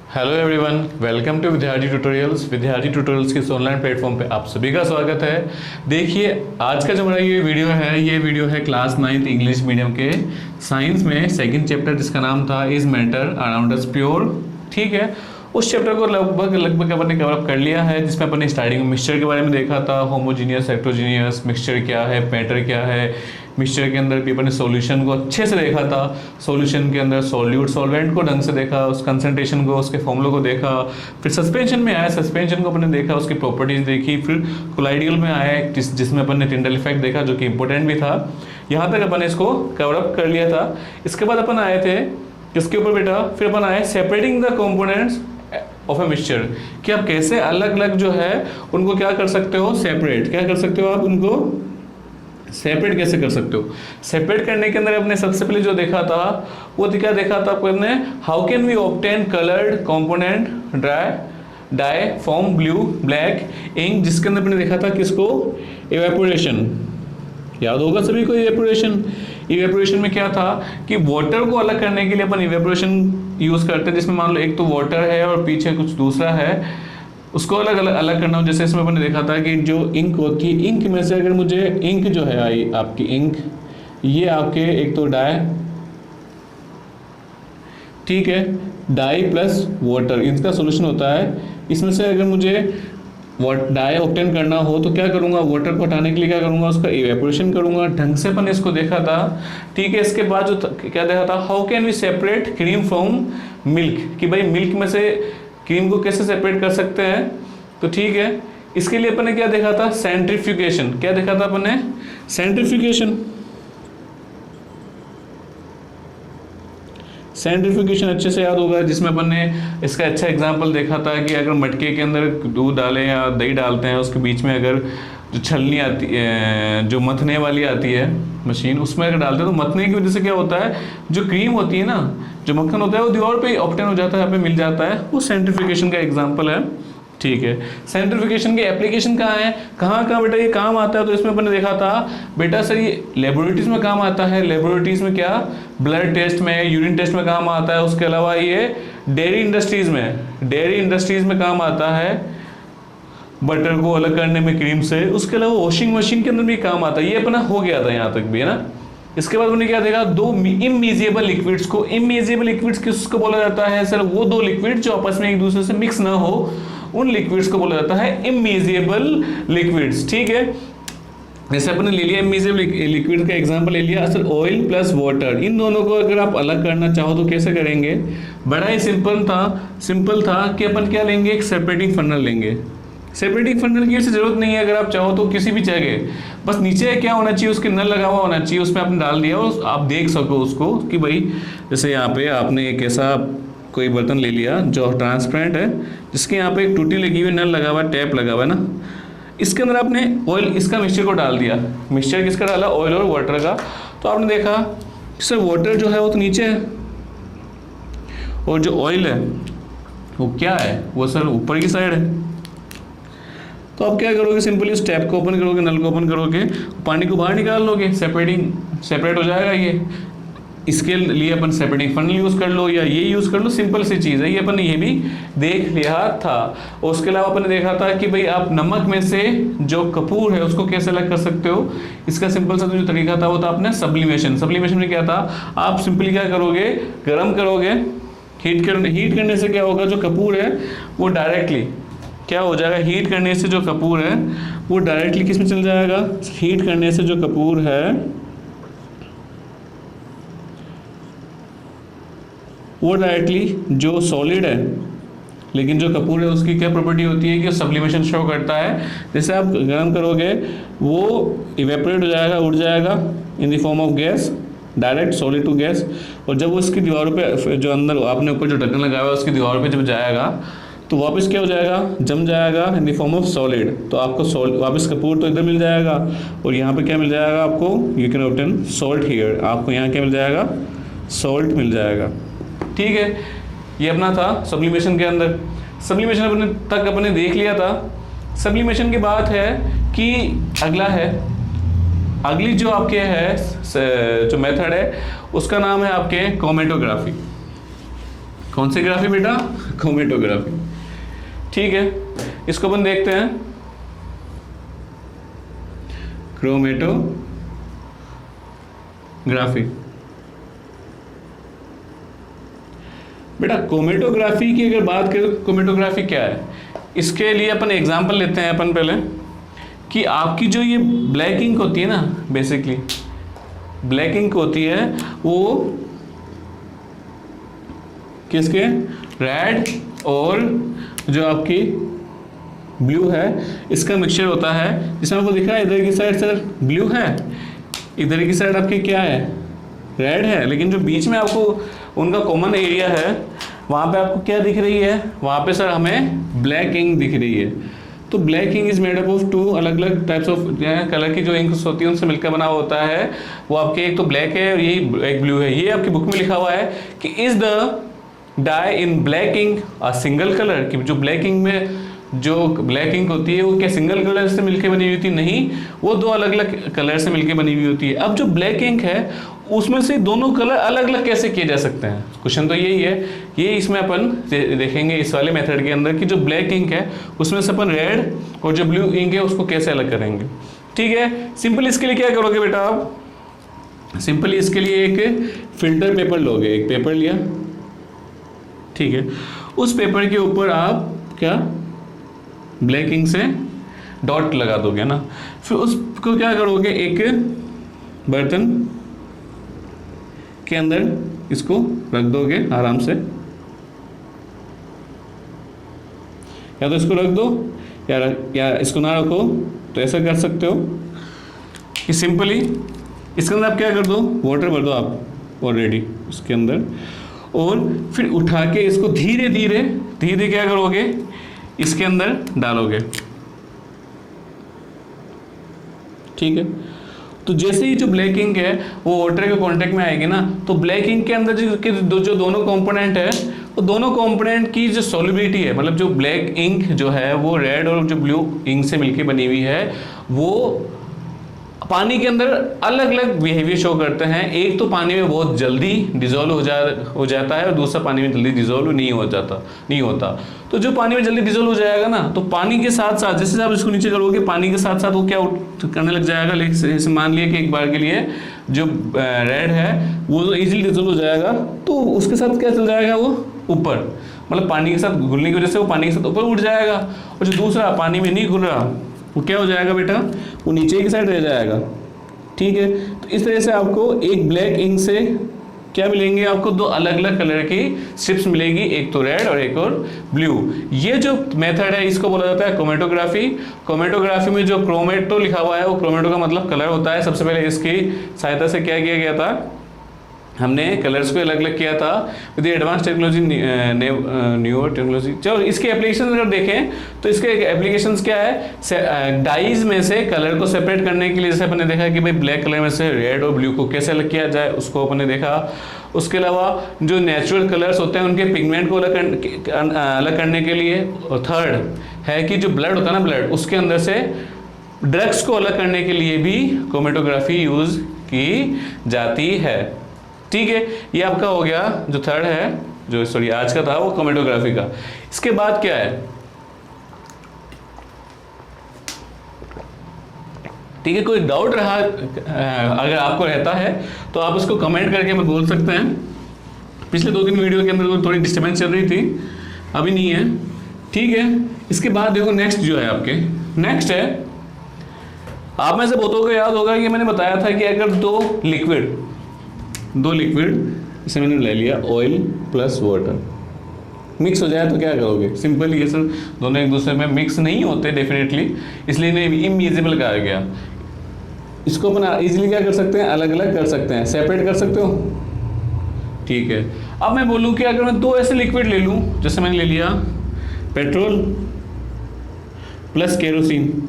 Hello everyone, welcome to विद्यार्थी tutorials के इस ऑनलाइन प्लेटफॉर्म पे आप सभी का स्वागत है। देखिए, आज का जो हमारा ये वीडियो है क्लास 9th इंग्लिश मीडियम के साइंस में सेकंड चैप्टर, जिसका नाम था is matter around us pure. ठीक है, उस चैप्टर को लगभग अपन ने कवर अप कर लिया है, जिसमें अपन ने स्टार्टिंग में मिक्सचर के बारे में देखा था, होमोजीनियस हेटेरोजीनियस मिक्सचर क्या है, मैटर क्या है। मिक्सचर के अंदर भी अपन ने सॉल्यूशन को अच्छे से देखा था, सॉल्यूशन के अंदर सॉल्यूट सॉल्वेंट को ढंग से देखा, उस कंसंट्रेशन को, उसके फॉर्मूलों को देखा। फिर सस्पेंशन में आया, सस्पेंशन को अपन ने देखा, उसकी प्रॉपर्टीज देखी। फिर कोलाइडियल में आया जिसमें अपन ने टिंडल इफेक्ट देखा, जो कि इंपॉर्टेंट भी था। यहाँ तक अपन ने इसको कवर अप कर लिया था। इसके बाद अपन आए थे किसके ऊपर बेटा, फिर अपन आए separating the components of a mixture, कि आप कैसे अलग अलग जो है उनको क्या कर सकते हो, सेपरेट क्या कर सकते हो, आप उनको सेपरेट कैसे कर सकते हो। सेपरेट करने के अंदर अपने सबसे पहले जो देखा था वो क्या देखा था आपने, how can we obtain coloured component dye form blue black ink, जिसके अंदर अपने देखा था किसको, इवेपोरेशन। याद होगा सभी को इवेपोरेशन। इवेपोरेशन में क्या था कि वाटर को अलग करने के लिए अपन इवेपोरेशन यूज करते हैं, जिसमें मान लो एक तो वाटर है और पीछे कुछ दूसरा है, उसको अलग करना हो। जैसे इसमें अपन ने देखा था कि जो इंक होती है, इंक में से अगर मुझे इंक जो है आई आपकी इंक, ये आपके एक तो डाई, ठीक है, डाई प्लस वाटर इनका सोल्यूशन होता है। इसमें से अगर मुझे डाई ऑब्टेन करना हो तो क्या करूंगा, वाटर को हटाने के लिए क्या करूंगा, उसका इवेपोरेशन करूंगा। ढंग से अपन इसको देखा था। ठीक है, इसके बाद जो क्या देखा था, how can we separate cream from milk, कि भाई मिल्क में से क्रीम को कैसे सेपरेट कर सकते हैं। तो ठीक है, इसके लिए अपन ने क्या देखा था, सेंट्रीफ्यूगेशन। क्या देखा था अपन ने, सेंट्रीफ्यूगेशन। सेंट्रीफ्यूगेशन अच्छे से याद होगा, जिसमें अपन ने इसका अच्छा एग्जांपल देखा था कि अगर मटके के अंदर दूध डालें या दही डालते हैं, उसके बीच में अगर जो छलनी आती है, जो मथने वाली आती है मशीन, उसमें अगर डालते हैं तो मथने की वजह से क्या होता है, जो क्रीम होती है ना, जो मक्खन होता है, वो दीवार पे ऑब्टेन हो जाता है, यहाँ पे मिल जाता है। वो सेंट्रीफ्यूगेशन का एग्जांपल है। ठीक है, सेंट्रीफ्यूगेशन की एप्लीकेशन कहाँ है, कहाँ बेटा ये काम आता है। तो इसमें अपन ने देखा था बेटा सर, ये लेबोरेटरीज में काम आता है। लेबोरेटरीज में क्या, ब्लड टेस्ट में, यूरिन टेस्ट में काम आता है। उसके अलावा ये डेयरी इंडस्ट्रीज में काम आता है, बटर को अलग करने में क्रीम से। उसके अलावा वॉशिंग मशीन के अंदर भी काम आता है। ये अपना हो गया था यहाँ तक भी, है ना। इसके बाद हमने क्या देखा, दो इमेजिएबल लिक्विड्स को, इमेजिएबल लिक्विड्स किसको बोला जाता है सर, वो दो लिक्विड जो आपस में एक दूसरे से मिक्स ना हो, उन लिक्विड्स को बोला जाता है इमेजिएबल लिक्विड्स। ठीक है, जैसे अपने ले लिया इमेजिएबल लिक्विड का एग्जांपल ले लिया, सर ऑयल प्लस वाटर, इन दोनों को अगर आप अलग करना चाहो तो कैसे करेंगे, बड़ा ही सिंपल था कि अपन क्या लेंगे, एक सेपरेटिंग फनल लेंगे। सेपरेटिंग फनल की जरूरत नहीं है, अगर आप चाहो तो किसी भी जगह, बस नीचे क्या होना चाहिए, उसके नल लगा हुआ होना चाहिए, उसमें आपने डाल दिया, आप देख सको उसको कि भाई जैसे यहाँ पे आपने एक ऐसा कोई बर्तन ले लिया जो ट्रांसपेरेंट है, जिसके यहाँ पे एक टूटी लगी हुई, नल लगा हुआ, टैप लगा हुआ है ना, इसके अंदर आपने ऑयल, इसका मिक्सचर को डाल दिया। मिक्सचर किसका डाला, ऑयल और वाटर का। तो आपने देखा सर वाटर जो है वो तो नीचे है, और जो ऑयल है वो क्या है, वो सर ऊपर की साइड है। तो आप क्या करोगे, सिंपली उस टैप को ओपन करोगे, नल को ओपन करोगे, पानी को बाहर निकाल लोगे, सेपरेट हो जाएगा ये। इसके लिए अपन सेपरेटिंग फनल यूज कर लो या ये यूज कर लो, सिंपल सी चीज है ये, अपन ने ये भी देख लिया था। और उसके अलावा अपन ने देखा था कि भाई आप नमक में से जो कपूर है उसको कैसे अलग कर सकते हो। इसका सिंपल सा जो तरीका था वो था अपने सब्लिमेशन में क्या था, आप सिंपली क्या करोगे, गर्म करोगे, हीट करने से क्या होगा, जो कपूर है वो डायरेक्टली क्या हो जाएगा, हीट करने से जो कपूर है वो डायरेक्टली किस में चल जाएगा, हीट करने से जो कपूर है वो डायरेक्टली जो सॉलिड है, लेकिन जो कपूर है उसकी क्या प्रॉपर्टी होती है कि सब्लिमेशन शो करता है। जैसे आप गर्म करोगे वो इवेपोरेट हो जाएगा, उड़ जाएगा in the form of gas, direct solid to gas. और जब वो उसकी दीवारों पे, जो अंदर आपने ऊपर जो ढक्कन लगाया है उसकी दीवारों पे जब जाएगा तो वापस क्या हो जाएगा, जम जाएगा in the form of solid. तो आपको वापस कपूर तो इधर मिल जाएगा, और यहाँ पे क्या मिल जाएगा आपको, you can obtain salt here, आपको यहाँ क्या मिल जाएगा, सॉल्ट मिल जाएगा। ठीक है, ये अपना था सब्लिमेशन के अंदर। सब्लिमेशन तक अपने देख लिया था। सब्लिमेशन की बात है कि अगला है, अगली जो आपके है जो मेथड है उसका नाम है आपके क्रोमेटोग्राफी। कौन सी ग्राफी बेटा? क्रोमेटोग्राफी। ठीक है, इसको अपन देखते हैं, क्रोमेटोग्राफी। बेटा क्रोमेटोग्राफी की अगर बात करें तो क्रोमेटोग्राफी क्या है, इसके लिए अपन एग्जांपल लेते हैं अपन पहले, कि आपकी जो ये ब्लैक इंक होती है ना, बेसिकली ब्लैक इंक होती है वो किसके, रेड और जो आपकी ब्लू है इसका मिक्सचर होता है, जिसमें आपको दिख रहा है इधर की साइड सर ब्लू है, इधर की साइड आपकी क्या है, रेड है, लेकिन जो बीच में आपको उनका कॉमन एरिया है वहाँ पे आपको क्या दिख रही है, वहाँ पे सर हमें ब्लैक इंक दिख रही है। तो black ink is made up of two अलग अलग टाइप्स ऑफ कलर की जो इंक्स होती है उनसे मिलकर बना होता है। वो आपके एक तो ब्लैक है और यही एक ब्लू है। ये आपकी बुक में लिखा हुआ है कि is the dye in black ink a single colour, कि जो ब्लैक इंक में जो ब्लैक इंक होती है वो क्या सिंगल कलर से मिलकर बनी हुई होती है? नहीं, वो दो अलग अलग कलर से मिलकर बनी हुई होती है। अब जो ब्लैक इंक है उसमें से दोनों कलर अलग अलग कैसे किए जा सकते हैं, क्वेश्चन तो यही है। ये इसमें अपन देखेंगे इस वाले मेथड के अंदर कि जो ब्लैक इंक है उसमें से अपन रेड और जो ब्लू इंक है उसको कैसे अलग करेंगे। ठीक है, सिंपल इसके लिए क्या करोगे बेटा, आप सिंपली इसके लिए एक फिल्टर पेपर लोगे, एक पेपर लिया, ठीक है, उस पेपर के ऊपर आप क्या ब्लैक इंक से डॉट लगा दोगे ना, फिर उसको क्या करोगे, एक बर्तन के अंदर इसको रख दोगे आराम से, या तो इसको रख दो या इसको ना रखो तो ऐसा कर सकते हो कि सिंपली इसके अंदर आप क्या कर दो, वाटर भर दो आप ऑलरेडी इसके अंदर, और फिर उठा के इसको धीरे धीरे क्या करोगे, इसके अंदर डालोगे। ठीक है, तो जैसे ही जो ब्लैक इंक है वो वाटर के कांटेक्ट में आएगी ना, तो ब्लैक इंक के अंदर जो दोनों कंपोनेंट है वो दोनों कंपोनेंट की जो सॉल्युबिलिटी है, मतलब जो ब्लैक इंक जो है वो रेड और जो ब्लू इंक से मिलकर बनी हुई है, वो पानी के अंदर अलग अलग बिहेवियर शो करते हैं। एक तो पानी में बहुत जल्दी डिजोल्व हो जाता है और दूसरा पानी में जल्दी डिजोल्व नहीं होता। तो जो पानी में जल्दी डिजोल्व हो जाएगा ना, तो पानी के साथ साथ जैसे आप इसको नीचे करोगे पानी के साथ साथ वो क्या करने लग जाएगा, जैसे मान लिया कि एक बार के लिए जो रेड है वो तो ईजिली डिजोल्व हो जाएगा, तो उसके साथ क्या चल जाएगा, वो ऊपर, मतलब पानी के साथ घुलने की वजह से वो पानी के साथ ऊपर उठ जाएगा, और जो दूसरा पानी में नहीं घुल रहा वो क्या हो जाएगा बेटा, वो नीचे की साइड रह जाएगा। ठीक है, तो इस तरह से आपको एक ब्लैक इंक से क्या मिलेंगे, आपको दो अलग अलग कलर की स्ट्रिप्स मिलेगी, एक तो रेड और एक और ब्लू। ये जो मेथड है इसको बोला जाता है क्रोमेटोग्राफी। क्रोमेटोग्राफी में जो क्रोमेटो लिखा हुआ है वो क्रोमेटो का मतलब कलर होता है। सबसे पहले इसकी सहायता से क्या किया गया था, हमने कलर्स को अलग अलग किया था with advance technology, newer technology. चलो इसके एप्लीकेशन अगर देखें तो इसके एप्लीकेशंस क्या है, डाइज में से कलर को सेपरेट करने के लिए, जैसे अपन ने देखा कि भाई ब्लैक कलर में से रेड और ब्लू को कैसे अलग किया जाए, उसको अपन ने देखा। उसके अलावा जो नेचुरल कलर्स होते हैं उनके पिगमेंट को अलग करने के लिए, और थर्ड है कि जो ब्लड होता है ना, ब्लड उसके अंदर से ड्रग्स को अलग करने के लिए भी क्रोमेटोग्राफी यूज की जाती है। ठीक है, ये आपका हो गया जो थर्ड है, जो सॉरी आज का था वो क्रोमेटोग्राफी का। इसके बाद क्या है, ठीक है, कोई डाउट रहा अगर आपको रहता है तो आप उसको कमेंट करके हमें बोल सकते हैं। पिछले 2-3 वीडियो के अंदर थोड़ी डिस्टर्बेंस चल रही थी, अभी नहीं है। ठीक है, इसके बाद देखो नेक्स्ट जो है आपके, नेक्स्ट है, आप में से बहुतों को याद होगा कि मैंने बताया था कि अगर दो लिक्विड इसे मैंने ले लिया, ऑयल प्लस वाटर मिक्स हो जाए तो क्या करोगे, सिंपल ये सर दोनों एक दूसरे में मिक्स नहीं होते डेफिनेटली, इसलिए इन्हें इममिक्सेबल कहा गया। इसको अपन इजीली क्या कर सकते हैं, अलग अलग कर सकते हैं, सेपरेट कर सकते हो। ठीक है, अब मैं बोलूँ कि अगर मैं दो ऐसे लिक्विड ले लूँ, जैसे मैंने ले लिया पेट्रोल प्लस केरोसिन,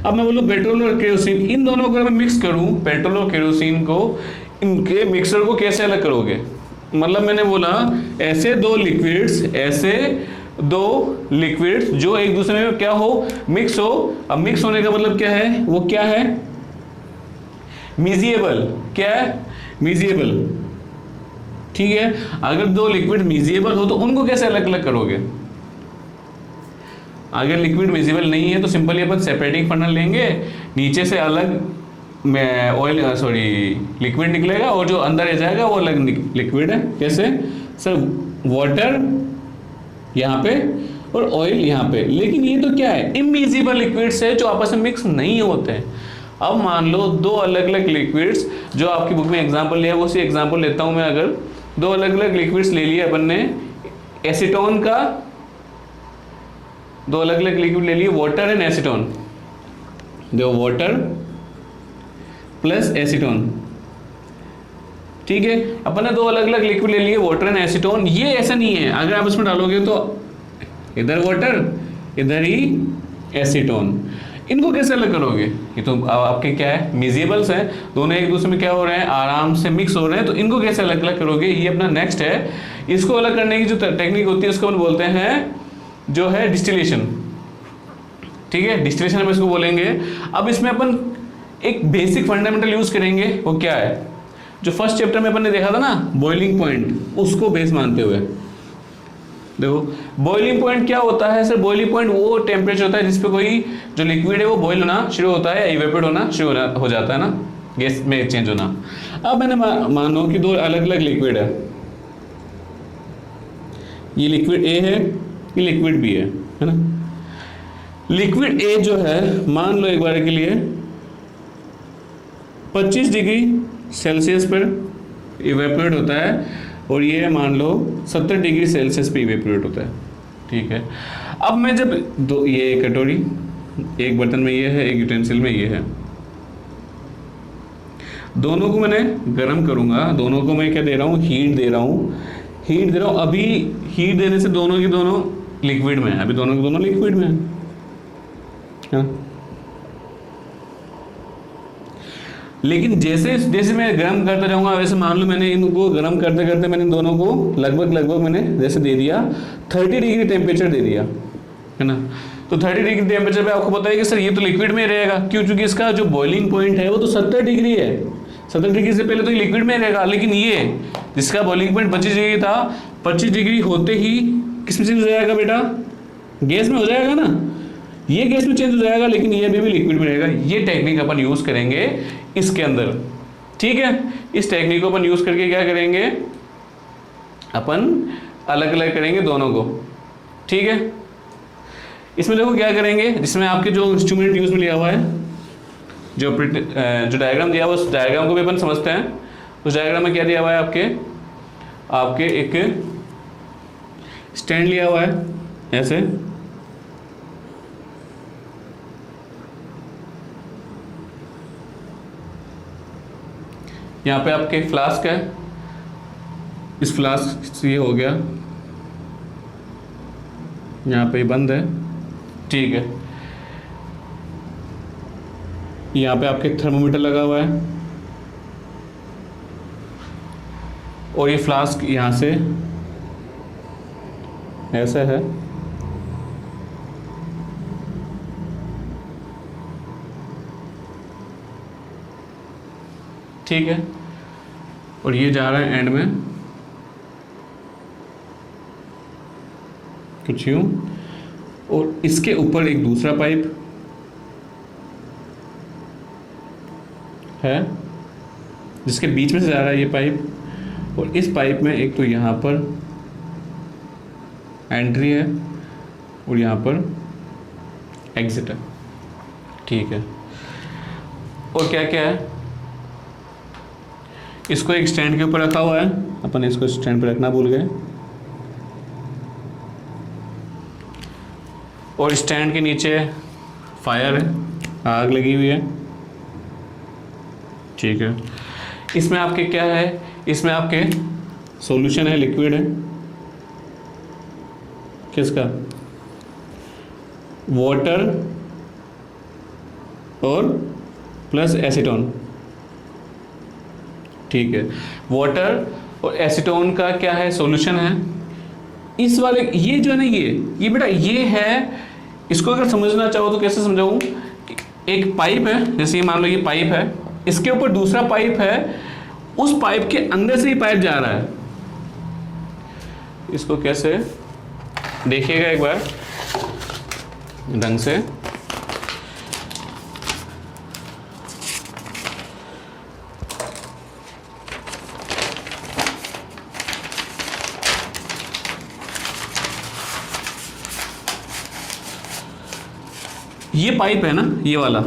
अब मैं बोलूँ पेट्रोल और केरोसिन, इन दोनों को मैं मिक्स करूँ, पेट्रोल और केरोसिन को, इनके मिक्सर को कैसे अलग करोगे, मतलब मैंने बोला ऐसे दो लिक्विड्स जो एक दूसरे में क्या हो, मिक्स हो। अब मिक्स होने का मतलब क्या है, वो क्या है, मिजिएबल। क्या है, मिजिएबल। ठीक है। अगर दो लिक्विड मिजिएबल हो तो उनको कैसे अलग अलग करोगे? अगर लिक्विड मिजिबल नहीं है तो सिंपली अपन सेपरेटिंग फनल लेंगे, नीचे से अलग में ऑयल सॉरी लिक्विड निकलेगा और जो अंदर रह जाएगा वो अलग लिक्विड है। कैसे सर? वाटर यहाँ पे और ऑयल यहाँ पे, लेकिन ये तो क्या है? इमिजिबल लिक्विड्स है जो आपस में मिक्स नहीं होते हैं। अब मान लो दो अलग अलग लिक्विड्स, जो आपकी बुक में एग्जांपल लिया है वो सी एग्जांपल लेता हूँ मैं। अगर दो अलग अलग लिक्विड्स ले लिए अपन ने, एसीटोन का दो अलग अलग लिक्विड ले लिए, वाटर एंड एसीटोन, देखो वाटर प्लस एसीटोन, ठीक है। अपन ने दो अलग अलग लिक्विड ले लिए, वाटर एंड एसीटोन। ये ऐसा नहीं है, अगर आप इसमें डालोगे तो इधर वाटर इधर ही एसीटोन, इनको कैसे अलग करोगे? ये तो आपके क्या है? मिजिबल्स हैं, दोनों एक दूसरे में क्या हो रहे हैं? आराम से मिक्स हो रहे हैं, तो इनको कैसे अलग अलग करोगे? ये अपना नेक्स्ट है। इसको अलग करने की जो टेक्निक होती है उसको हम बोलते हैं जो है डिस्टिलेशन, ठीक है। डिस्टिलेशन हम इसको बोलेंगे। अब इसमें अपन एक बेसिक फंडामेंटल यूज करेंगे, वो क्या है? जो फर्स्ट चैप्टर में अपन ने देखा था ना, बॉइलिंग पॉइंट, उसको बेस मानते हुए देखो बॉइलिंग पॉइंट क्या होता है सर? बॉइलिंग पॉइंट वो टेम्परेचर होता है जिसपे कोई जो लिक्विड है वो बॉइल होना शुरू होता है, इवेपोरेट होना शुरू हो जाता है ना, गैस में चेंज होना। अब मैंने मानो कि दो अलग अलग लिक्विड है, ये लिक्विड ए है, ये लिक्विड बी है ना। लिक्विड ए जो है मान लो एक बार के लिए 25 डिग्री सेल्सियस पर इवेपोरेट होता है, और ये मान लो 70 डिग्री सेल्सियस पे इवेपोरेट होता है, ठीक है। अब मैं जब दो, ये एक कटोरी, एक बर्तन में ये है, एक यूटेंसिल में ये है, दोनों को मैंने गर्म करूंगा, दोनों को मैं क्या दे रहा हूँ? हीट दे रहा हूँ, हीट दे रहा हूँ। अभी हीट देने से दोनों की दोनों लिक्विड में है, अभी दोनों के दोनों लिक्विड में है। लेकिन जैसे जैसे मैं गर्म करता जाऊंगा, वैसे मान लो मैंने इनको गर्म करते करते मैंने दोनों को लगभग मैंने जैसे दे दिया 30 डिग्री टेम्परेचर दे दिया, है ना। तो 30 डिग्री टेम्परेचर पे आपको पता है कि सर ये तो लिक्विड में रहेगा, क्यों? क्योंकि इसका जो बॉइलिंग पॉइंट है वो तो 70 डिग्री है, 70 डिग्री से पहले तो ये लिक्विड में रहेगा। लेकिन ये जिसका बॉइलिंग पॉइंट 25 डिग्री था, 25 डिग्री होते ही किस में चेंज हो जाएगा बेटा? गैस में हो जाएगा ना, ये गैस में चेंज हो जाएगा, लेकिन ये अभी भी लिक्विड में रहेगा। ये टेक्निक अपन यूज करेंगे इसके अंदर, ठीक है। इस टेक्निक को अपन यूज करके क्या करेंगे? अपन अलग अलग करेंगे दोनों को, ठीक है। इसमें देखो क्या करेंगे, जिसमें आपके जो इंस्ट्रूमेंट यूज में लिया हुआ है, जो डायग्राम दिया हुआ उस डायग्राम को भी अपन समझते हैं। उस डायग्राम में क्या दिया हुआ है? आपके एक स्टैंड लिया हुआ है ऐसे, यहाँ पे आपके फ्लास्क है, इस फ्लास्क से ये हो गया, यहाँ पे बंद है, ठीक है। यहाँ पे आपके थर्मोमीटर लगा हुआ है, और ये फ्लास्क यहाँ से ऐसा है, ठीक है। और ये जा रहा है एंड में कुछ यूं, और इसके ऊपर एक दूसरा पाइप है जिसके बीच में से जा रहा है ये पाइप, और इस पाइप में एक तो यहाँ पर एंट्री है और यहाँ पर एग्जिट है, ठीक है। और क्या क्या है? इसको एक स्टैंड के ऊपर रखा हुआ है, अपन इसको स्टैंड पर रखना भूल गए, और स्टैंड के नीचे फायर है, आग लगी हुई है, ठीक है। इसमें आपके क्या है? इसमें आपके सॉल्यूशन है, लिक्विड है, किसका? वाटर और प्लस एसीटोन, ठीक है। वाटर और एसीटोन का क्या है? सॉल्यूशन है। इस वाले ये जो है ना, ये बेटा ये है, इसको अगर समझना चाहो तो कैसे समझाऊं? एक पाइप है, जैसे ये मान लो ये पाइप है, इसके ऊपर दूसरा पाइप है, उस पाइप के अंदर से ही पाइप जा रहा है, इसको कैसे देखिएगा एक बार ढंग से। ये पाइप है ना, ये वाला,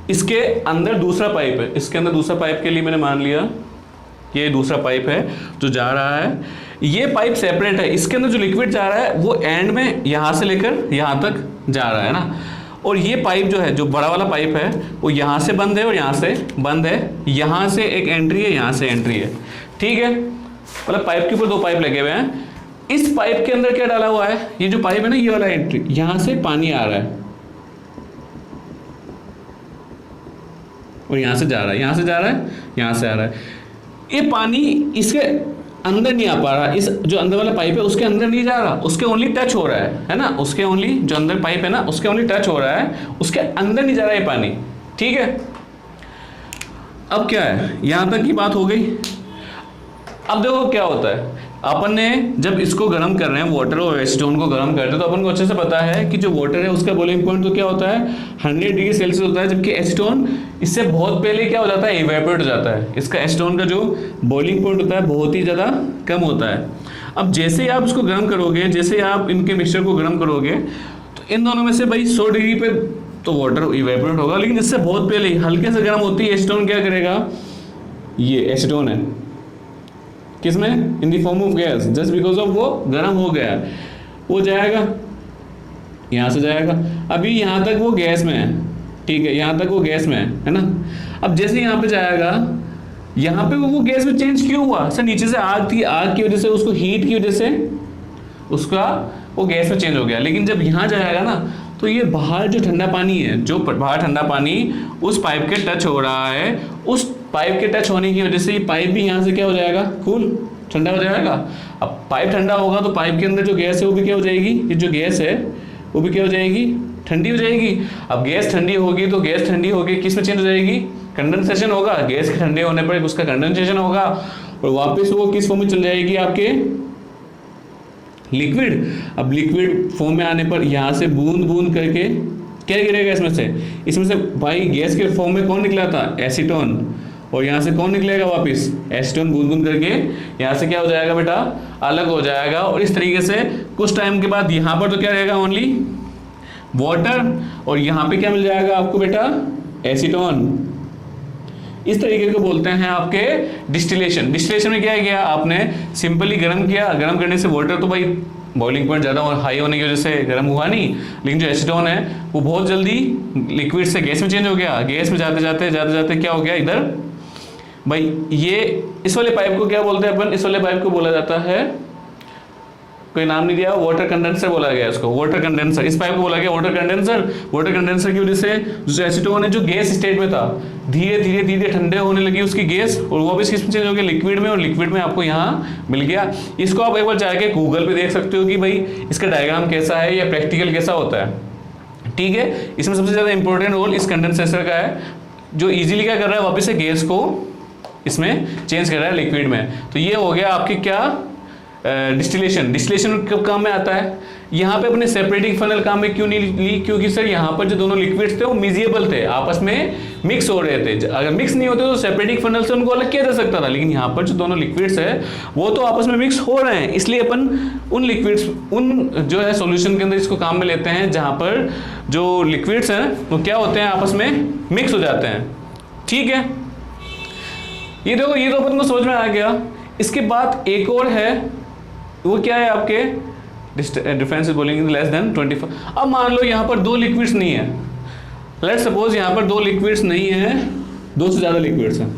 इसके अंदर दूसरा पाइप है, इसके अंदर दूसरा पाइप के लिए मैंने मान लिया ये दूसरा पाइप है जो जा रहा है। ये पाइप सेपरेट है, इसके अंदर जो लिक्विड जा रहा है वो एंड में यहां से लेकर यहां तक जा रहा है ना। और ये पाइप जो है, जो बड़ा वाला पाइप है, वो यहां से बंद है और यहां से बंद है, यहां से एक एंट्री है, यहां से एंट्री है, ठीक है। मतलब पाइप के ऊपर दो पाइप लगे हुए हैं। इस पाइप के अंदर क्या डाला हुआ है, ये जो पाइप है ना, ये वाला एंट्री, यहां से पानी आ रहा है और यहां से जा रहा है, यहां से जा रहा है, यहां से आ रहा है। ये पानी इसके अंदर नहीं आ पा रहा, इस जो अंदर वाला पाइप है उसके अंदर नहीं जा रहा, उसके ओनली टच हो रहा है ना, उसके ओनली जो अंदर पाइप है ना उसके ओनली टच हो रहा है, उसके अंदर नहीं जा रहा है पानी, ठीक है। अब क्या है, यहां तक की बात हो गई। अब देखो क्या होता है, अपन ने जब इसको गर्म कर रहे हैं, वाटर और एसीटोन को गर्म करते हैं, तो अपन को अच्छे से पता है कि जो वाटर है उसका बॉइलिंग पॉइंट तो क्या होता है 100 डिग्री सेल्सियस होता है, जबकि एसीटोन इससे बहुत पहले क्या हो जाता है, इवेपोरेट हो जाता है। इसका एसीटोन का जो बॉइलिंग पॉइंट होता है बहुत ही ज़्यादा कम होता है। अब जैसे ही आप इसको गर्म करोगे, जैसे ही आप इनके मिक्सचर को गर्म करोगे, तो इन दोनों में से भाई 100 डिग्री पे तो वाटर इवेपोरेट होगा, लेकिन इससे बहुत पहले ही हल्के से गर्म होती है एसीटोन क्या करेगा, ये एसीटोन है किसमें, इन the form of gas, just because of वो गर्म हो गया, वो जाएगा यहाँ से जाएगा। अभी यहाँ तक वो गैस में है, ठीक है, यहाँ तक वो गैस में है ना। अब जैसे यहाँ पे जाएगा, यहाँ पे वो गैस में चेंज क्यों हुआ सर, नीचे से आग थी, आग की वजह से, उसको हीट की वजह से उसका वो गैस में चेंज हो गया। लेकिन जब यहाँ जाएगा ना, तो ये बाहर जो ठंडा पानी है, जो बाहर ठंडा पानी उस पाइप के टच हो रहा है, उस पाइप के टच होने की वजह से ये पाइप भी यहाँ से क्या हो जाएगा, कूल, ठंडा हो जाएगा। अब पाइप ठंडा होगा तो पाइप के अंदर जो गैस है वो भी क्या हो जाएगी, ये जो गैस है वो भी क्या हो जाएगी, ठंडी हो जाएगी। अब गैस ठंडी होगी तो गैस ठंडी होगी किस में चेंज हो जाएगी, कंडेंसेशन होगा, गैस के ठंडे होने पर उसका कंडेंसेशन होगा और वापस वो किस फॉर्म में चल जाएगी, आपके लिक्विड। अब लिक्विड फॉर्म में आने पर यहाँ से बूंद बूंद करके क्या गिरेगा इसमें से भाई गैस के फॉर्म में कौन निकला था, एसीटोन, और यहाँ से कौन निकलेगा वापस, एसीटोन बूंद बूंद करके यहाँ से क्या हो जाएगा बेटा, अलग हो जाएगा। और इस तरीके से कुछ टाइम के बाद यहाँ पर तो क्या रहेगा, ओनली वाटर, और यहाँ पे क्या मिल जाएगा आपको बेटा, एसीटोन। इस तरीके को बोलते हैं आपके डिस्टिलेशन। डिस्टिलेशन में क्या है, गया आपने सिंपली गर्म किया, गर्म करने से वाटर तो भाई बॉइलिंग पॉइंट ज़्यादा और हाई होने की वजह से गर्म हुआ नहीं, लेकिन जो एसीटोन है वो बहुत जल्दी लिक्विड से गैस में चेंज हो गया। गैस में जाते जाते क्या हो गया इधर भाई, ये इस वाले पाइप को क्या बोलते हैं अपन, इस वाले पाइप को बोला जाता है, कोई नाम नहीं दिया, वाटर कंडेंसर बोला गया इसको, वाटर कंडेंसर। इस पाइप को बोला गया वाटर कंडेंसर। वाटर कंडेंसर की वजह से जो एसीटोन है जो गैस स्टेट में था, धीरे धीरे ठंडे होने लगी उसकी गैस, और वो भी किस में चेंज हो गया, लिक्विड में, और लिक्विड में आपको यहाँ मिल गया। इसको आप एक बार जाके गूगल पे देख सकते हो कि भाई इसका डायग्राम कैसा है या प्रैक्टिकल कैसा होता है, ठीक है। इसमें सबसे ज्यादा इंपॉर्टेंट रोल इस कंडेंसर का है, जो इजीली क्या कर रहा है, वापस से गैस को इसमें चेंज कर रहा है लिक्विड में। तो ये हो गया आपकी क्या, डिस्टिलेशन। डिस्टिलेशन कब काम में आता है, यहाँ पे अपने सेपरेटिंग फनल काम में क्यों नहीं ली, क्योंकि सर यहाँ पर जो दोनों लिक्विड्स थे वो मिजिएबल थे, आपस में मिक्स हो रहे थे। अगर मिक्स नहीं होते तो सेपरेटिंग फनल से उनको अलग किया जा सकता था, लेकिन यहाँ पर जो दोनों लिक्विड्स है वो तो आपस में मिक्स हो रहे हैं, इसलिए अपन उन लिक्विड्स, उन जो है सॉल्यूशन के अंदर इसको काम में लेते हैं जहाँ पर जो लिक्विड्स हैं वो क्या होते हैं, आपस में मिक्स हो जाते हैं, ठीक है। ये देखो, ये तो अपन को समझ में आ गया। इसके बाद एक और है, वो क्या है आपके, difference is boiling less than 25। अब मान लो यहाँ पर दो लिक्विड्स नहीं है, लेट सपोज यहाँ पर दो लिक्विड्स नहीं है, दो से ज्यादा लिक्विड्स हैं,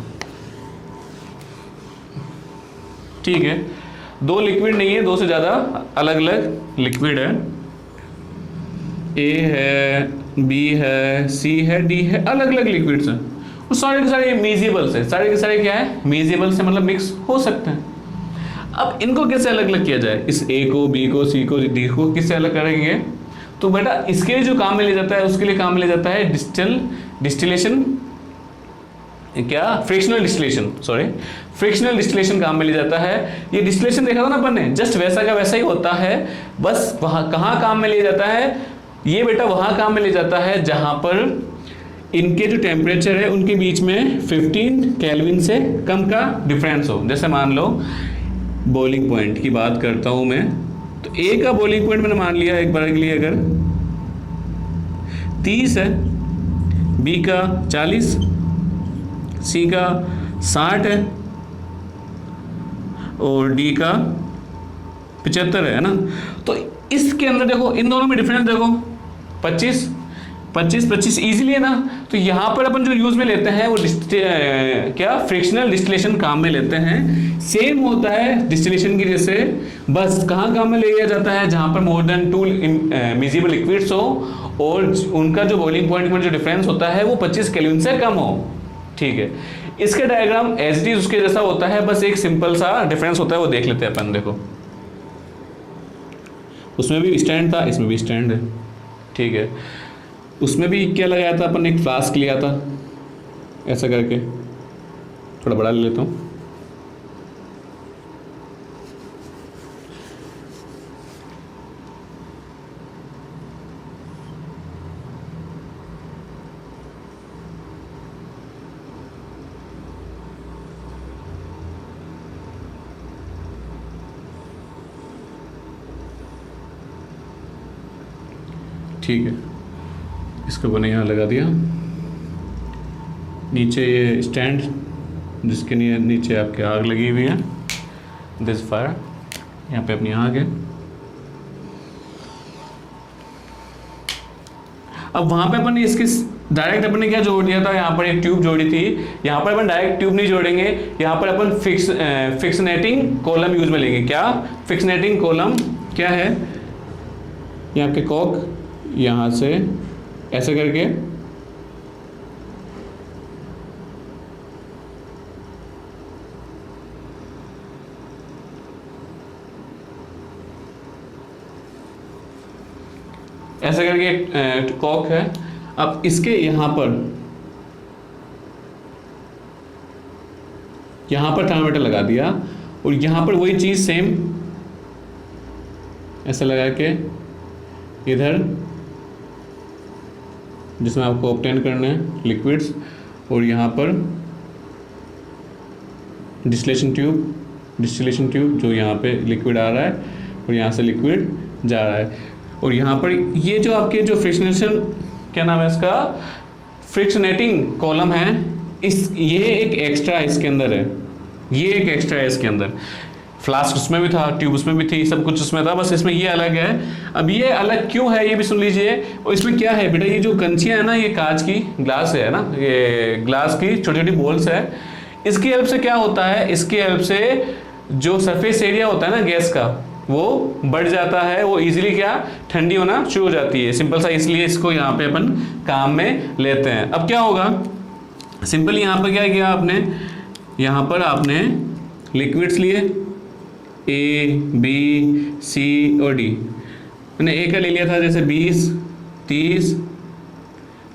ठीक है। दो लिक्विड नहीं है, दो से ज्यादा अलग अलग लिक्विड है, ए है, बी है, सी है, डी है, अलग अलग लिक्विड्स हैं। वो सारे के सारे मेजिबल्स है, सारे के सारे क्या है, मेजिबल्स से, मतलब मिक्स हो सकते हैं। अब इनको कैसे अलग अलग किया जाए, इस ए को, बी को, सी को, डी को किससे अलग करेंगे, तो बेटा इसके लिए जो काम में ले जाता है, उसके लिए काम में ले जाता है डिस्टिलेशन क्या, frictional distillation, sorry, frictional distillation काम में लिया जाता है। ये डिस्टिलेशन देखा था ना अपन ने, जस्ट वैसा का वैसा ही होता है, बस वहां कहाँ काम में लिया जाता है, ये बेटा वहां काम में लिया जाता है जहां पर इनके जो टेम्परेचर है उनके बीच में 15 केल्विन से कम का डिफरेंस हो। जैसे मान लो बॉइलिंग पॉइंट की बात करता हूं मैं, तो ए का बॉइलिंग पॉइंट मैंने मान लिया एक बार के लिए अगर 30 है, बी का 40, सी का 60 है और डी का 75 है ना। तो इसके अंदर देखो इन दोनों में डिफरेंस देखो 25 25 25 इजीली है ना। तो यहां पर अपन जो यूज में लेते हैं वो क्या, फ्रिक्शनल डिस्टिलेशन काम में लेते हैं। सेम होता है डिस्टिलेशन की जैसे, बस कहां काम में लिया जाता है, जहां पर मोर देन 2 मिजिबल लिक्विड्स हो और उनका जो बॉइलिंग पॉइंट में जो डिफरेंस होता है वो 25 केल्विन से कम हो। ठीक है, इसके डायग्राम एज इट इज उसके जैसा होता है, बस एक सिंपल सा डिफरेंस होता है, वो देख लेते हैं अपन। देखो उसमें भी स्टैंड था, इसमें भी स्टैंड है। ठीक है, उसमें भी क्या लगाया था अपन, एक फ्लास्क लिया था ऐसा करके, थोड़ा बड़ा ले लेता हूँ। ठीक है, इसको मैंने यहाँ लगा दिया। नीचे ये स्टैंड जिसके नीचे आपके आग लगी हुई है, दिस फायर, यहाँ पे अपनी आग है। अब वहाँ पे अपन ने इसके डायरेक्ट अपन ने क्या जोड़ दिया था, यहाँ पर एक ट्यूब जोड़ी थी, यहाँ पर अपन डायरेक्ट ट्यूब नहीं जोड़ेंगे, यहाँ पर अपन फिक्सनेटिंग कॉलम यूज में लेंगे। क्या, फिक्सनेटिंग कॉलम क्या है, ये आपके कॉक यहाँ से ऐसे करके ऐसे करके एक कॉक है। अब इसके यहाँ पर थर्मामीटर लगा दिया और यहाँ पर वही चीज़ सेम ऐसे लगा के इधर जिसमें आपको ऑब्टेन करना है लिक्विड्स, और यहाँ पर डिस्टिलेशन ट्यूब जो यहाँ पे लिक्विड आ रहा है और यहाँ से लिक्विड जा रहा है। और यहाँ पर ये जो आपके जो फ्रिक्शनेशन, क्या नाम है इसका, फ्रिक्शनेटिंग कॉलम है, ये एक एक्स्ट्रा इसके अंदर है, ये एक एक्स्ट्रा है इसके अंदर। फ्लास्क उसमें भी था, ट्यूब उसमें भी थी, सब कुछ उसमें था, बस इसमें ये अलग है। अब ये अलग क्यों है ये भी सुन लीजिए। और इसमें क्या है बेटा, ये जो कंचियां है ना, ये कांच की ग्लास है ना, ये ग्लास की छोटी छोटी बॉल्स है। इसकी हेल्प से क्या होता है, इसकी हेल्प से जो सरफेस एरिया होता है ना गैस का, वो बढ़ जाता है, वो इजीली क्या, ठंडी होना शुरू हो जाती है। सिंपल सा, इसलिए इसको यहाँ पे अपन काम में लेते हैं। अब क्या होगा, सिंपल यहाँ पर क्या किया आपने, यहाँ पर आपने लिक्विड्स लिए ए, बी, सी और डी। मैंने ए का ले लिया था जैसे 20, 30,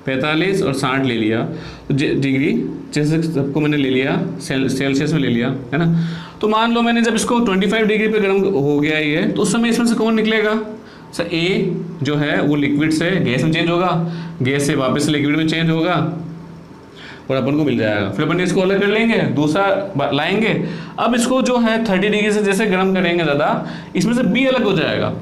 45 और 60 ले लिया, तो डिग्री जैसे सबको मैंने ले लिया, सेल्सियस में ले लिया, है ना। तो मान लो मैंने जब इसको 25 डिग्री पे गर्म हो गया ये, तो उस समय इसमें से कौन निकलेगा, सर ए जो है वो लिक्विड से गैस में चेंज होगा, गैस से वापस लिक्विड में चेंज होगा और अपन को मिल जाएगा। फिर अपन इसको अलग कर लेंगे, दूसरा लाएंगे। अब इसको जो है 30 डिग्री से जैसे गर्म करेंगे ज़्यादा, इसमें से बी अलग हो जाएगा,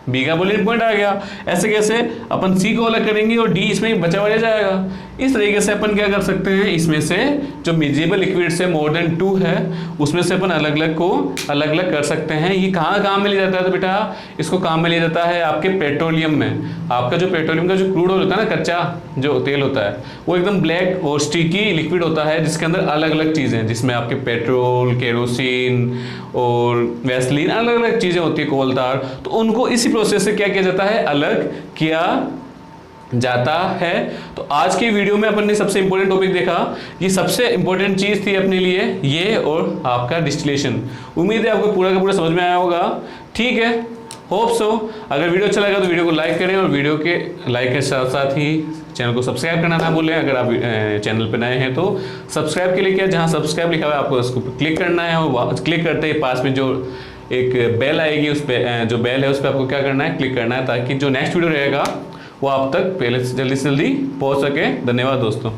बी का बॉइलिंग पॉइंट आ गया। ऐसे कैसे, अपन सी को अलग करेंगे और डी इसमें बचा हुआ जाएगा। इस तरीके से अपन क्या कर सकते हैं, इसमें से जो मिजिबल लिक्विड से मोर देन 2 है, उसमें से अपन अलग अलग कर सकते हैं। ये कहाँ काम में लिया जाता है, तो बेटा इसको काम में लिया जाता है आपके पेट्रोलियम में। आपका जो पेट्रोलियम का जो क्रूड ऑयल होता है ना, कच्चा जो तेल होता है, वो एकदम ब्लैक और स्टिकी लिक्विड होता है, जिसके अंदर अलग अलग चीज़ें, जिसमें आपके पेट्रोल, केरोसिन और वैसलीन, अलग अलग चीज़ें होती है, कोलदार। तो उनको इसी प्रोसेस से क्या किया जाता है, अलग किया जाता है। तो आज की वीडियो में अपन ने सबसे इंपॉर्टेंट टॉपिक देखा, ये सबसे इंपॉर्टेंट चीज थी अपने लिए, ये और आपका डिस्टिलेशन। उम्मीद है आपको पूरा का पूरा समझ में आया होगा। ठीक है, होप सो। अगर वीडियो अच्छा लगा तो वीडियो को लाइक करें, और वीडियो के लाइक के साथ साथ ही चैनल को सब्सक्राइब करना ना भूलें। अगर आप चैनल पर नए हैं तो सब्सक्राइब के लिए क्या, जहाँ सब्सक्राइब लिखा हुआ है आपको उसको क्लिक करना है, और क्लिक करते ही पास में जो एक बेल आएगी, उस पर जो बेल है उस पर आपको क्या करना है, क्लिक करना है, ताकि जो नेक्स्ट वीडियो रहेगा वो आप तक पहले से जल्दी पहुंच सके। धन्यवाद दोस्तों।